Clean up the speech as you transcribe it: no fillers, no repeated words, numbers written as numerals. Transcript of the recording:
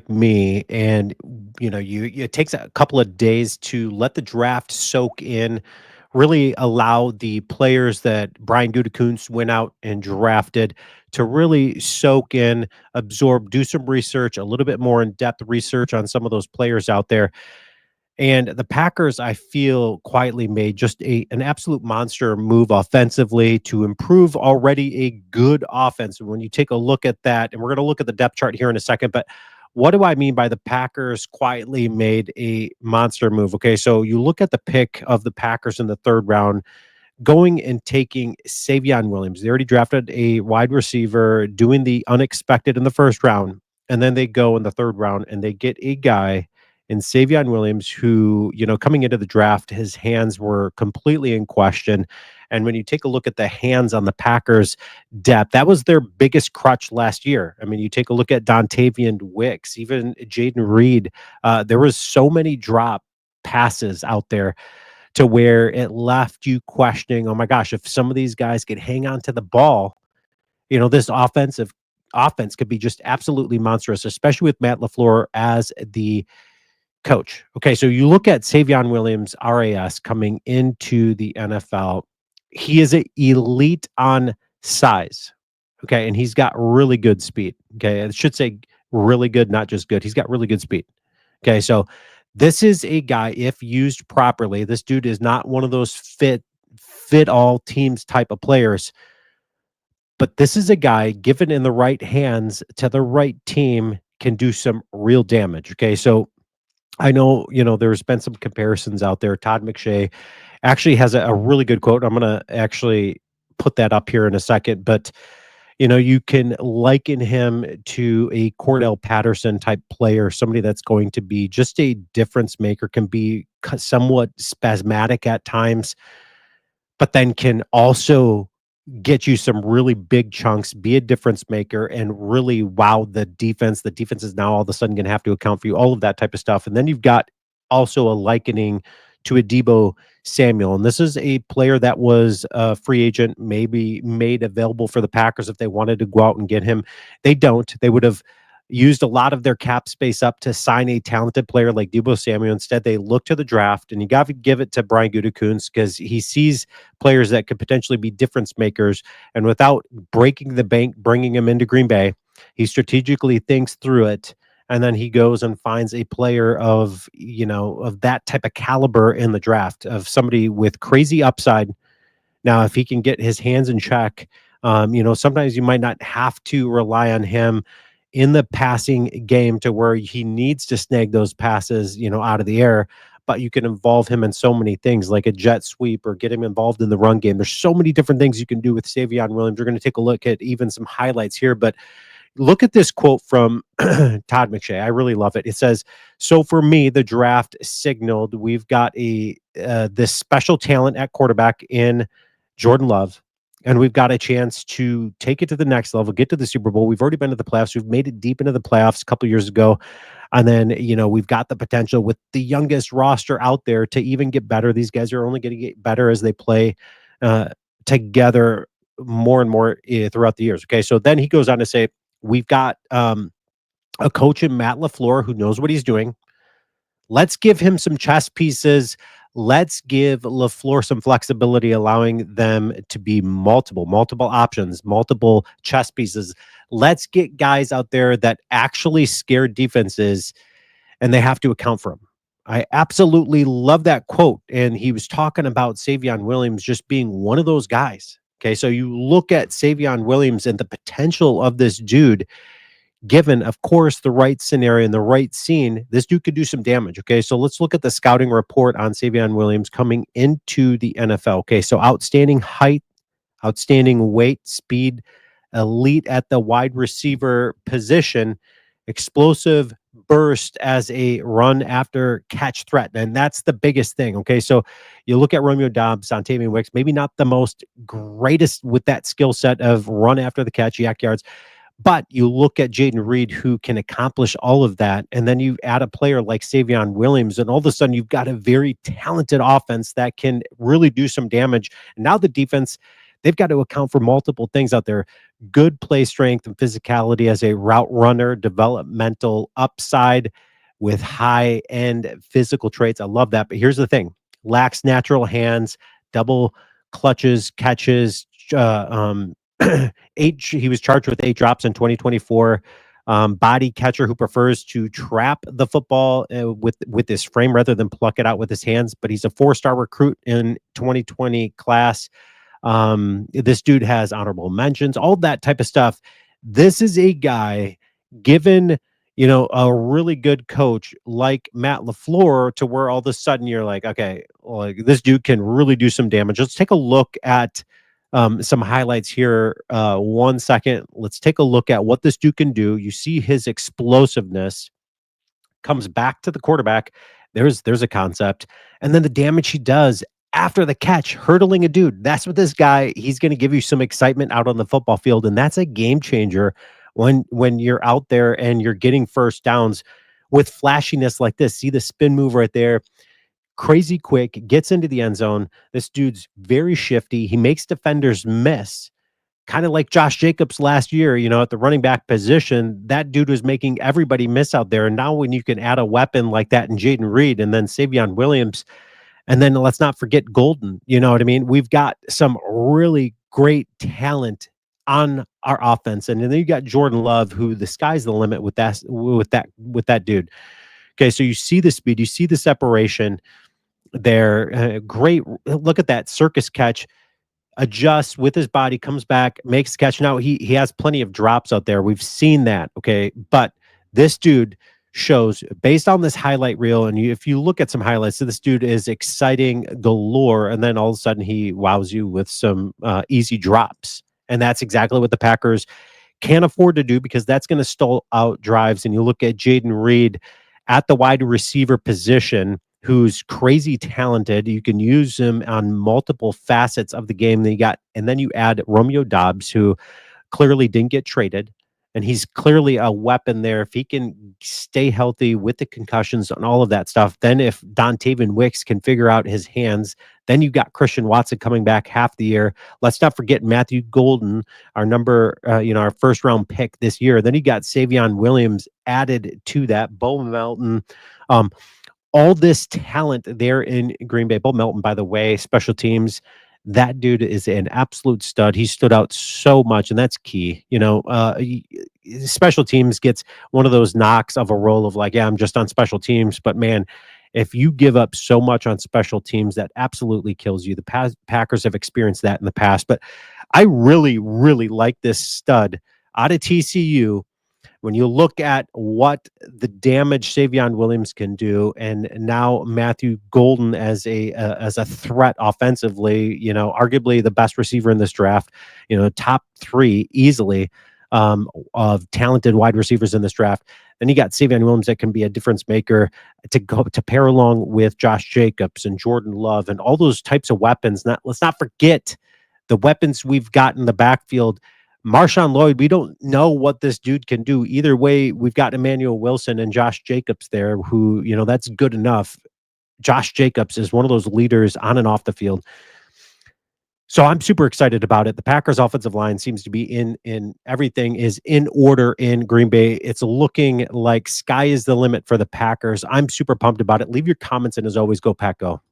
like me, and it takes a couple of days to let the draft soak in, really allow the players that Brian Gutekunst went out and drafted to really soak in, absorb, do some research, a little bit more in-depth research on some of those players out there. And the Packers, I feel, quietly made just an absolute monster move offensively to improve already a good offense. And when you take a look at that, and we're going to look at the depth chart here in a second, but what do I mean by the Packers quietly made a monster move? Okay, so you look at the pick of the Packers in the third round, going and taking Savion Williams. They already drafted a wide receiver, doing the unexpected in the first round, and then they go in the third round and they get a guy in Savion Williams who, coming into the draft, his hands were completely in question. And when you take a look at the hands on the Packers depth, that was their biggest crutch last year. I mean, you take a look at Dontavian Wicks, even Jaden Reed. There was so many drop passes out there to where it left you questioning, oh my gosh, if some of these guys could hang on to the ball, this offense could be just absolutely monstrous, especially with Matt LaFleur as the coach. Okay, so you look at Savion Williams, RAS, coming into the NFL. He is an elite on size. Okay, and he's got really good speed. Okay, I should say really good, not just good. He's got really good speed. Okay, so this is a guy, if used properly, this dude is not one of those fit all teams type of players, but this is a guy given in the right hands to the right team can do some real damage. Okay, so I know, there's been some comparisons out there. Todd McShay actually has a really good quote. I'm going to actually put that up here in a second, but you can liken him to a Cordell Patterson type player, somebody that's going to be just a difference maker, can be somewhat spasmodic at times, but then can also get you some really big chunks, be a difference maker, and really wow the defense. The defense is now all of a sudden going to have to account for you, all of that type of stuff. And then you've got also a likening to a Deebo Samuel. And this is a player that was a free agent, maybe made available for the Packers if they wanted to go out and get him. They don't. They would have used a lot of their cap space up to sign a talented player like Deebo Samuel. Instead, they look to the draft, and you got to give it to Brian Gutekunst because he sees players that could potentially be difference makers. And without breaking the bank, bringing him into Green Bay, he strategically thinks through it. And then he goes and finds a player of that type of caliber in the draft, of somebody with crazy upside. Now, if he can get his hands in check, sometimes you might not have to rely on him in the passing game to where he needs to snag those passes, out of the air, but you can involve him in so many things like a jet sweep or get him involved in the run game. There's so many different things you can do with Savion Williams. We're going to take a look at even some highlights here, but look at this quote from Todd McShay. I really love it. It says, "So for me, the draft signaled we've got this special talent at quarterback in Jordan Love, and we've got a chance to take it to the next level, get to the Super Bowl. We've already been to the playoffs. We've made it deep into the playoffs a couple of years ago. And then, we've got the potential with the youngest roster out there to even get better. These guys are only going to get better as they play together more and more throughout the years." Okay, so then he goes on to say, we've got a coach in Matt LaFleur who knows what he's doing. Let's give him some chess pieces. Let's give LaFleur some flexibility, allowing them to be multiple options, multiple chess pieces. Let's get guys out there that actually scare defenses, and they have to account for them. I absolutely love that quote. And he was talking about Savion Williams just being one of those guys. Okay, so you look at Savion Williams and the potential of this dude, given, of course, the right scenario and the right scene, this dude could do some damage. Okay, so let's look at the scouting report on Savion Williams coming into the NFL. Okay, so outstanding height, outstanding weight, speed, elite at the wide receiver position, explosive burst as a run after catch threat. And that's the biggest thing. Okay, so you look at Romeo Doubs, Dontavian Wicks, maybe not the most greatest with that skill set of run after the catch, yak yards. But you look at Jaden Reed, who can accomplish all of that, and then you add a player like Savion Williams, and all of a sudden you've got a very talented offense that can really do some damage. And now the defense, they've got to account for multiple things out there. Good play strength and physicality as a route runner, developmental upside with high end physical traits. I love that. But here's the thing: lacks natural hands, double clutches, catches. Uh, um, he was charged with 8 drops in 2024. Body catcher who prefers to trap the football with his frame rather than pluck it out with his hands. But he's a 4-star recruit in 2020 class. This dude has honorable mentions, all that type of stuff. This is a guy given, a really good coach like Matt LaFleur to where all of a sudden you're like, okay, like this dude can really do some damage. Let's take a look at some highlights here. 1 second. Let's take a look at what this dude can do. You see his explosiveness comes back to the quarterback. There's a concept. And then the damage he does after the catch, hurdling a dude. That's what this guy, he's going to give you some excitement out on the football field. And that's a game changer when you're out there and you're getting first downs with flashiness like this. See the spin move right there. Crazy quick, gets into the end zone. This dude's very shifty. He makes defenders miss, kind of like Josh Jacobs last year, at the running back position. That dude was making everybody miss out there. And now when you can add a weapon like that in Jaden Reed and then Savion Williams, and then let's not forget Golden, you know what I mean? We've got some really great talent on our offense. And then you got Jordan Love, who the sky's the limit with that dude. Okay, so you see the speed, you see the separation there. Great. Look at that circus catch, adjusts with his body, comes back, makes the catch. Now he has plenty of drops out there. We've seen that. Okay. But this dude shows based on this highlight reel, and if you look at some highlights, so this dude is exciting galore, and then all of a sudden he wows you with some easy drops. And that's exactly what the Packers can't afford to do, because that's going to stall out drives. And you look at Jaden Reed at the wide receiver position, who's crazy talented. You can use him on multiple facets of the game. And then you add Romeo Dobbs, who clearly didn't get traded, and he's clearly a weapon there. If he can stay healthy with the concussions and all of that stuff, then if Dontavian Wicks can figure out his hands, then you got Christian Watson coming back half the year. Let's not forget Matthew Golden, our first round pick this year. Then you got Savion Williams added to that. Bo Melton, all this talent there in Green Bay. Bo Melton, by the way, special teams, that dude is an absolute stud. He stood out so much, and that's key. Special teams gets one of those knocks of a role of like, yeah, I'm just on special teams. But man, if you give up so much on special teams, that absolutely kills you. The Packers have experienced that in the past. But I really, really like this stud out of TCU. When you look at what the damage Savion Williams can do, and now Matthew Golden as a threat offensively, arguably the best receiver in this draft, top 3 easily of talented wide receivers in this draft. Then you got Savion Williams that can be a difference maker to pair along with Josh Jacobs and Jordan Love and all those types of weapons. Let's not forget the weapons we've got in the backfield. Marshawn Lloyd, we don't know what this dude can do. Either way, we've got Emmanuel Wilson and Josh Jacobs there, who, that's good enough. Josh Jacobs is one of those leaders on and off the field. So I'm super excited about it. The Packers offensive line seems to be in everything is in order in Green Bay. It's looking like sky is the limit for the Packers. I'm super pumped about it. Leave your comments, and as always, go Pack Go.